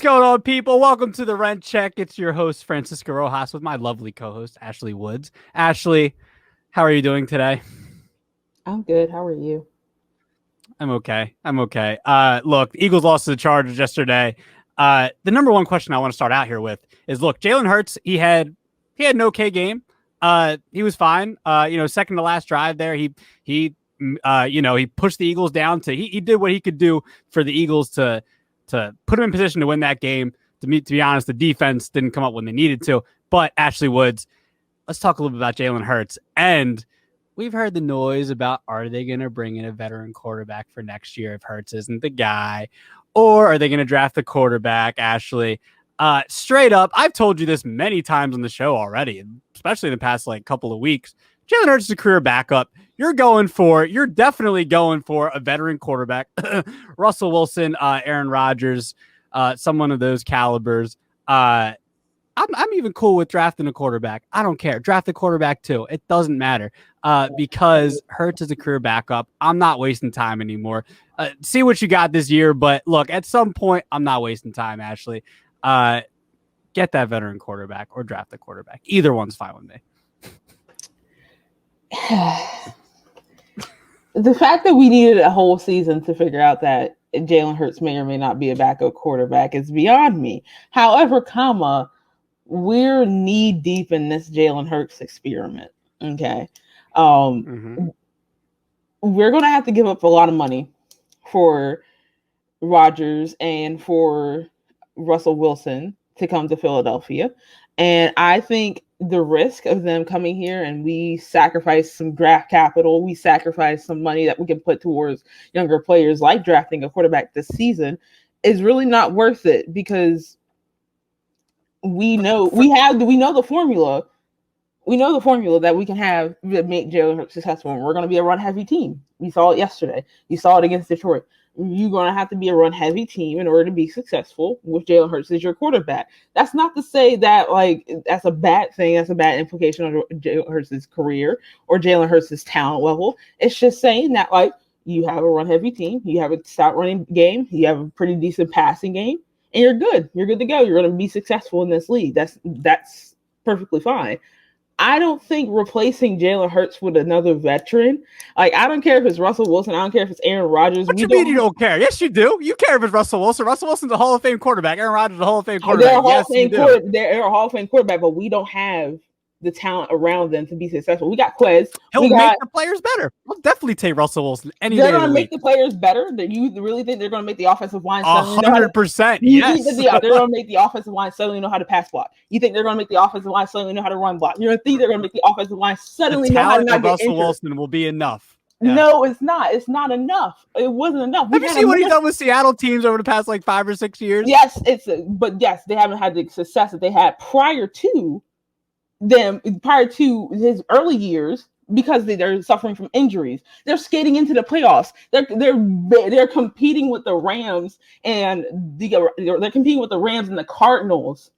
going on, people? Welcome to the Rent Check. It's your host, Francisco Rojas, with my lovely co-host, Ashlee Woods. Ashlee, how are you doing today? I'm good. How are you? I'm okay. Look, the Eagles lost to the Chargers yesterday. The number one question I want to start out here with is, look, Jalen Hurts, he had an okay game. He was fine. Second to last drive there, he pushed the Eagles down to he did what he could do for the Eagles to put him in position to win that game. To be honest, the defense didn't come up when they needed to. But Ashlee Woods, let's talk a little bit about Jalen Hurts. And we've heard the noise about, are they going to bring in a veteran quarterback for next year if Hurts isn't the guy? Or are they going to draft the quarterback, Ashlee? Straight up, I've told you this many times on the show already, especially in the past couple of weeks. Jalen Hurts is a career backup. You're definitely going for a veteran quarterback. Russell Wilson, Aaron Rodgers, someone of those calibers. I'm even cool with drafting a quarterback. I don't care. Draft a quarterback too. It doesn't matter because Hurts is a career backup. I'm not wasting time anymore. See what you got this year. But look, at some point, I'm not wasting time, Ashlee. Get that veteran quarterback or draft a quarterback. Either one's fine with me. The fact that we needed a whole season to figure out that Jalen Hurts may or may not be a backup quarterback is beyond me. However, we're knee deep in this Jalen Hurts experiment. Okay. We're going to have to give up a lot of money for Rodgers and for Russell Wilson to come to Philadelphia. And I think the risk of them coming here and we sacrifice some draft capital, we sacrifice some money that we can put towards younger players, like drafting a quarterback this season, is really not worth it, because we know the formula. We know the formula that we can have to make Jalen Hurts successful. And we're going to be a run-heavy team. We saw it yesterday. You saw it against Detroit. You're going to have to be a run-heavy team in order to be successful with Jalen Hurts as your quarterback. That's not to say that that's a bad thing. That's a bad implication on Jalen Hurts' career or Jalen Hurts' talent level. It's just saying that you have a run-heavy team, you have a stout running game, you have a pretty decent passing game, and you're good. You're good to go. You're going to be successful in this league. That's perfectly fine. I don't think replacing Jalen Hurts with another veteran, I don't care if it's Russell Wilson, I don't care if it's Aaron Rodgers. What you mean you don't care? Yes, you do. You care if it's Russell Wilson. Russell Wilson's a Hall of Fame quarterback. Aaron Rodgers is a Hall of Fame quarterback. They're a Hall of Fame quarterback, but we don't have the talent around them to be successful. We got Quez. He'll make the players better. I'll definitely take Russell Wilson any day. They're going to make the players better. Do you really think they're going to make the offensive line? 100%. Yes. They're going to make the offensive line suddenly know how to pass block? You think they're going to make the offensive line suddenly know how to run block? You don't think they're going to make the offensive line suddenly know how to not get injured? Russell Wilson will be enough. Yeah. No, it's not. It's not enough. It wasn't enough. Have you seen what he's done with Seattle teams over the past 5 or 6 years? Yes, they haven't had the success that they had prior to his early years, because they're suffering from injuries. They're skating into the playoffs. They're competing with the Rams and they're competing with the Rams and the Cardinals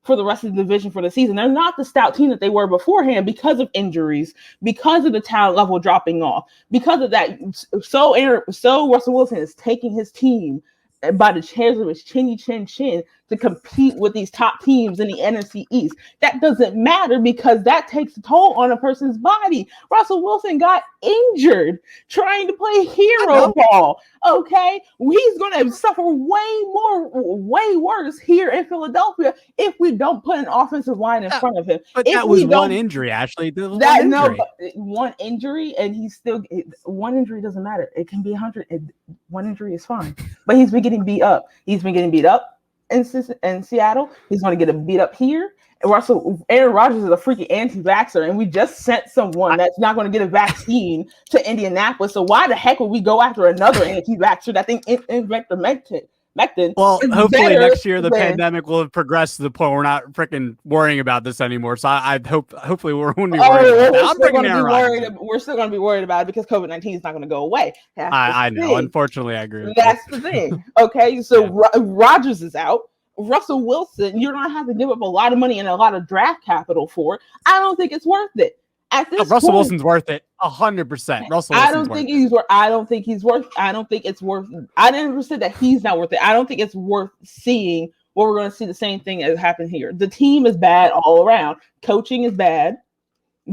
for the rest of the division for the season. They're not the stout team that they were beforehand because of injuries, because of the talent level dropping off, because of that. So Russell Wilson is taking his team by the hairs of his chin to compete with these top teams in the NFC East. That doesn't matter, because that takes a toll on a person's body. Russell Wilson got injured trying to play hero ball. Okay, he's going to suffer way worse here in Philadelphia if we don't put an offensive line in front of him. But that was one injury, Ashlee. One injury, and he's still one injury doesn't matter. It can be 100. One injury is fine, but he's been getting beat up. He's been getting beat up in Seattle. He's going to get beat up here. Aaron Rodgers is a freaking anti-vaxxer, and we just sent someone that's not going to get a vaccine to Indianapolis. So why the heck would we go after another anti-vaxxer that think ivermectin? Well, hopefully next year the pandemic will have progressed to the point where we're not freaking worrying about this anymore. So I hopefully we won't be worried about that. We're still going to be worried about it because COVID-19 is not going to go away. I know. Unfortunately, I agree with That's the thing. Okay, so Rodgers is out. Russell Wilson, you're going to have to give up a lot of money and a lot of draft capital for. I don't think it's worth it. At this Russell point, Wilson's worth it 100%. I don't think he's worth. I don't think he's worth. I don't think it's worth. I never said that he's not worth it. I don't think it's worth seeing what we're going to see the same thing as happen here. The team is bad all around. Coaching is bad.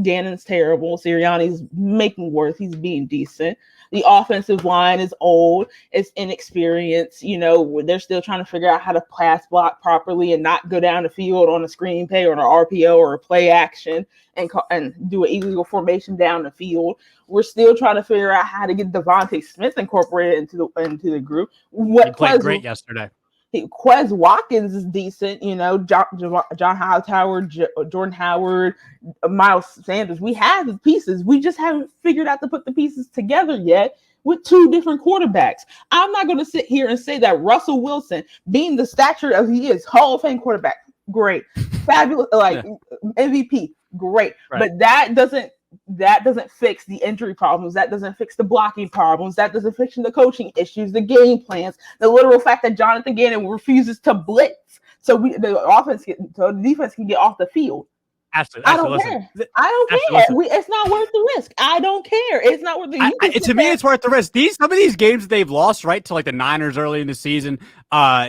Gannon's terrible. Sirianni's making worse. He's being decent. The offensive line is old. It's inexperienced. You know, they're still trying to figure out how to pass block properly and not go down the field on a screen play or an RPO or a play action and do an illegal formation down the field. We're still trying to figure out how to get Devontae Smith incorporated into the group. He played great yesterday. Quez Watkins is decent, you know, John Hightower, Jordan Howard, Miles Sanders. We have the pieces. We just haven't figured out to put the pieces together yet with two different quarterbacks. I'm not going to sit here and say that Russell Wilson, being the stature of he is, Hall of Fame quarterback, great, fabulous, like MVP, great. Right. But that doesn't fix the injury problems. That doesn't fix the blocking problems. That doesn't fix the coaching issues, the game plans, the literal fact that Jonathan Gannon refuses to blitz so the defense can get off the field. Absolutely. I don't care. It's not worth the risk. I don't care. It's not worth the risk. To me, it's worth the risk. Some of these games that they've lost, right, to like the Niners early in the season,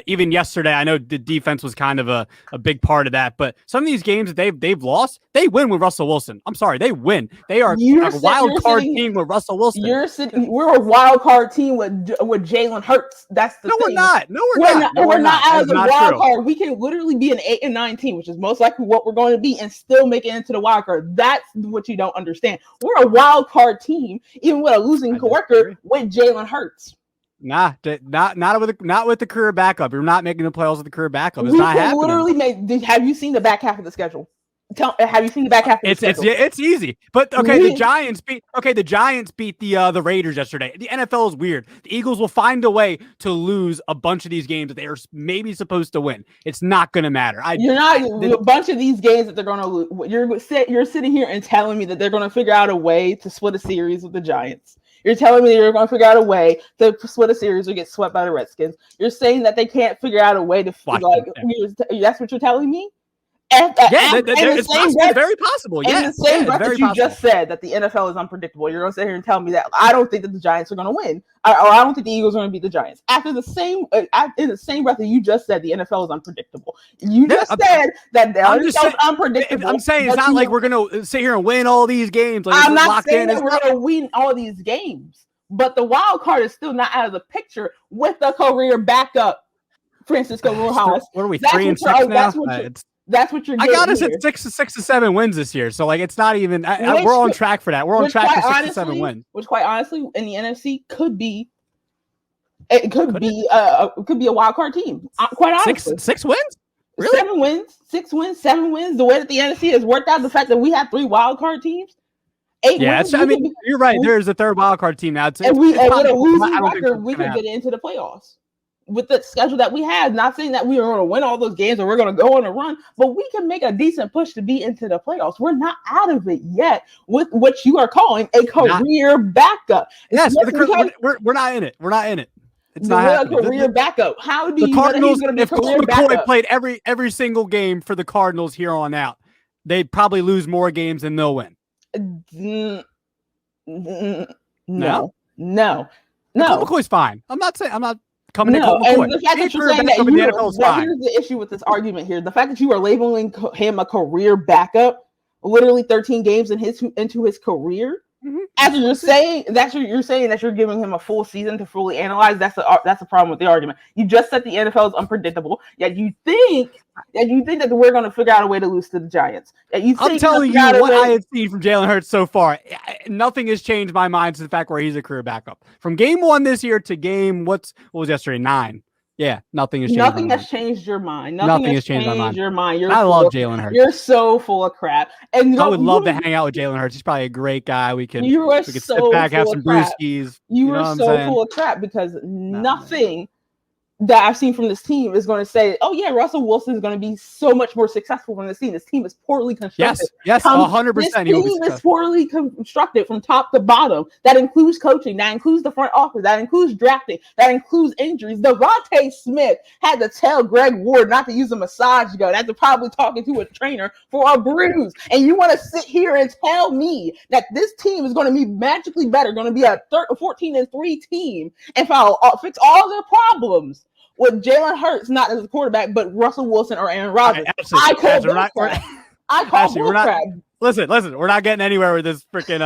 even yesterday, I know the defense was kind of a big part of that, but some of these games that they've lost, they win with Russell Wilson. I'm sorry, they win. They are a wild card team with Russell Wilson. We're a wild card team with Jalen Hurts. That's the thing. We're not. We're not out of the wild card. We can literally be an 8-9 team, which is most likely what we're going to be, and still make it into the wild card. That's what you don't understand. We're a wild card team, even with a losing record with Jalen Hurts. Not with the career backup. You're not making the playoffs with the career backup. It's not happening. Have you seen the back half of the schedule? Have you seen the back half of the schedule? It's easy. But the Giants beat the Raiders yesterday. The NFL is weird. The Eagles will find a way to lose a bunch of these games that they are maybe supposed to win. It's not going to matter. A bunch of these games that they're going to lose. You're sitting here and telling me that they're going to figure out a way to split a series with the Giants. You're telling me that you're going to figure out a way to split a series or get swept by the Redskins. You're saying that they can't figure out a way to that's what you're telling me? It's very possible. In the same breath that you just said that the NFL is unpredictable, you're going to sit here and tell me that I don't think that the Giants are going to win, or I don't think the Eagles are going to beat the Giants. In the same breath that you just said the NFL is unpredictable. You just said that the NFL is unpredictable. I'm saying it's not like we're going to sit here and win all these games. Like I'm not saying that we're going to win all these games, but the wild card is still not out of the picture with the career backup, Francisco Rojas. What are we, 3-6 now? That's what you're getting. I got us at 6 to 7 wins this year. So, like, it's not even we're on track for that. We're on track for 6 to 7 wins. Which, quite honestly, in the NFC could be a wild card team. Quite honestly. 6 wins? Really? 7 wins. 6 wins, 7 wins. The way that the NFC has worked out, the fact that we have 3 wild card teams. 8 wins. You're right. There's a 3rd wild card team now. With a losing record, we could get into the playoffs. With the schedule that we have, not saying that we are going to win all those games or we're going to go on a run, but we can make a decent push to be into the playoffs. We're not out of it yet with what you are calling a career backup. Yes, we're not in it. We're not in it. It's not happening. A career backup. How do you Cardinals, know that he's going to be if career Colt backup? played every single game for the Cardinals here on out, they'd probably lose more games than they'll win. No. McCoy's fine. I'm not coming and the fact that you're saying that here's the issue with this argument here. The fact that you are labeling him a career backup, literally 13 games into his career, after you're saying that you're giving him a full season to fully analyze, that's a problem with the argument. You just said the NFL is unpredictable, yet you think that we're going to figure out a way to lose to the Giants. I'm telling you what I have seen from Jalen Hurts so far. Nothing has changed my mind to the fact where he's a career backup. From game 1 this year to game what was yesterday 9. Yeah, nothing has changed. Nothing has changed your mind. Nothing has changed my mind. Your mind. I love Jalen Hurts. You're so full of crap. And I would love to hang out with Jalen Hurts. He's probably a great guy. We could sit back, have some brewskis. You were so full of crap because nothing that I've seen from this team is going to say, "Oh yeah, Russell Wilson is going to be so much more successful from this team. This team is poorly constructed. Yes, 100%. This team is poorly constructed from top to bottom. That includes coaching. That includes the front office. That includes drafting. That includes injuries. Devontae Smith had to tell Greg Ward not to use a massage gun after probably talking to a trainer for a bruise. And you want to sit here and tell me that this team is going to be magically better, going to be a 14-3 team, and fix all their problems with Jalen Hurts not as a quarterback, but Russell Wilson or Aaron Rodgers? I call bullcrap. Listen, we're not getting anywhere with this freaking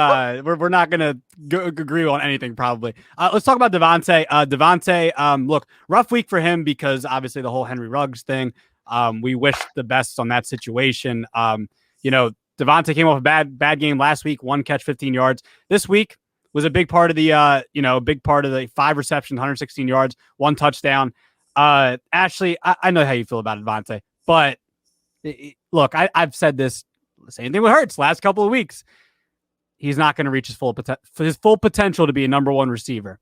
we're not gonna agree on anything probably. Let's talk about Devontae. Look, rough week for him because obviously the whole Henry Ruggs thing. We wish the best on that situation. Devontae came off a bad game last week, 1 catch, 15 yards. This week was a big part of the 5 receptions, 116 yards, 1 touchdown. Ashlee, I know how you feel about Devontae, but look, I've said this, same thing with Hurts last couple of weeks. He's not going to reach his full potential to be a number 1 receiver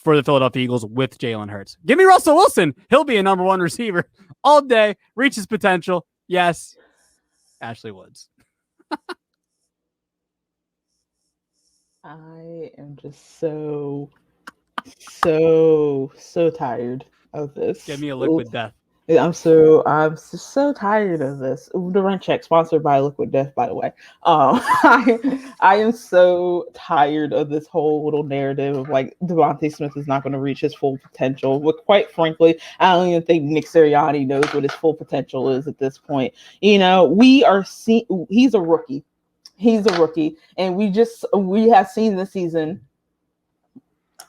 for the Philadelphia Eagles with Jalen Hurts. Give me Russell Wilson. He'll be a number 1 receiver all day, reach his potential. Yes. Ashlee Woods. I am just so tired of this. Give me a liquid death. I'm just so tired of this. The Run Check, sponsored by Liquid Death, by the way. I am so tired of this whole little narrative of like Devontae Smith is not going to reach his full potential. But quite frankly, I don't even think Nick Sirianni knows what his full potential is at this point. He's a rookie. He's a rookie, and we have seen this season.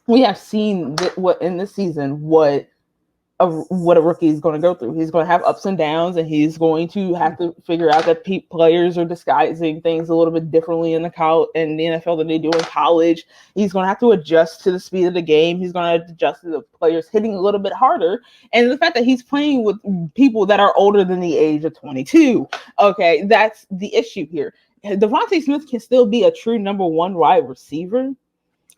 We have seen what a rookie is going to go through. He's going to have ups and downs, and he's going to have to figure out that players are disguising things a little bit differently in the NFL than they do in college. He's going to have to adjust to the speed of the game. He's going to adjust to the players hitting a little bit harder, and the fact that he's playing with people that are older than the age of 22. Okay, that's the issue here. Devontae Smith can still be a true number 1 wide receiver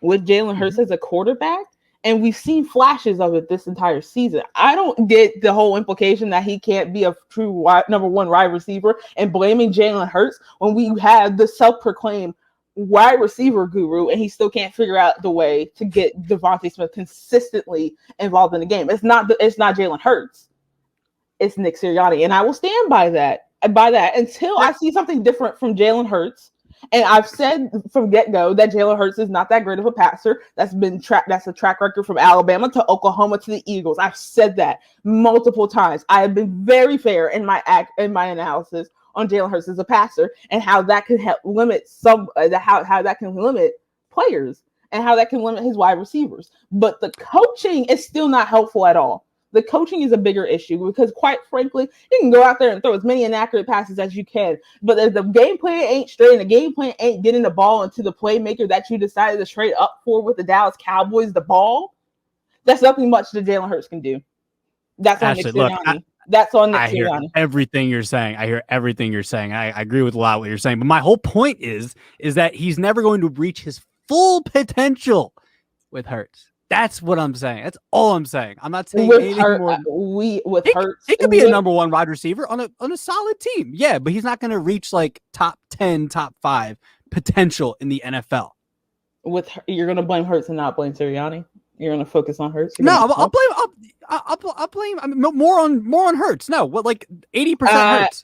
with Jalen Hurts as a quarterback. And we've seen flashes of it this entire season. I don't get the whole implication that he can't be a true number 1 wide receiver and blaming Jalen Hurts when we have the self-proclaimed wide receiver guru and he still can't figure out the way to get Devontae Smith consistently involved in the game. It's not Jalen Hurts. It's Nick Sirianni. And I will stand by that until I see something different from Jalen Hurts. And I've said from get-go that Jalen Hurts is not that great of a passer. That's a track record from Alabama to Oklahoma to the Eagles. I've said that multiple times. I have been very fair in my analysis on Jalen Hurts as a passer and how that can limit how that can limit players and how that can limit his wide receivers. But the coaching is still not helpful at all. The coaching is a bigger issue because, quite frankly, you can go out there and throw as many inaccurate passes as you can. But if the game plan ain't straight and the game plan ain't getting the ball into the playmaker that you decided to trade up for with the Dallas Cowboys, the ball, that's nothing much that Jalen Hurts can do. That's on Nick Sirianni. That's on Nick Sirianni. I hear everything you're saying. I agree with a lot of what you're saying. But my whole point is that he's never going to reach his full potential with Hurts. That's what I'm saying. That's all I'm saying. I'm not saying anything more. Hurts, he could be a number 1 wide receiver on a solid team. Yeah, but he's not going to reach like top 10, top 5 potential in the NFL. You're going to blame Hurts and not blame Sirianni. You're going to focus on Hurts. I'll blame. I mean, more on Hurts. No, what like 80% Hurts.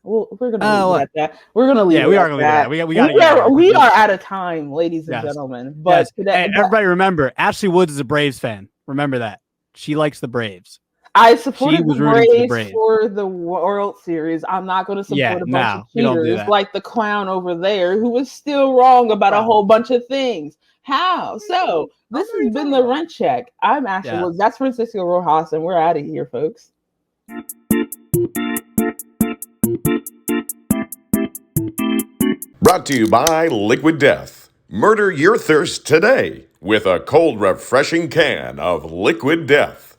Well, we're gonna leave it at that. We're gonna leave. Yeah, we are gonna leave it at that. We are out of time, ladies and gentlemen. But everybody remember, Ashlee Woods is a Braves fan. Remember that. She likes the Braves. I supported the Braves for the World Series. I'm not going to support a bunch of cheaters like the clown over there who was still wrong about a whole bunch of things. How? So this has been the Rent Check. I'm Ashlee Woods. That's Francisco Rojas, and we're out of here, folks. Brought to you by Liquid Death. Murder your thirst today with a cold, refreshing can of Liquid Death.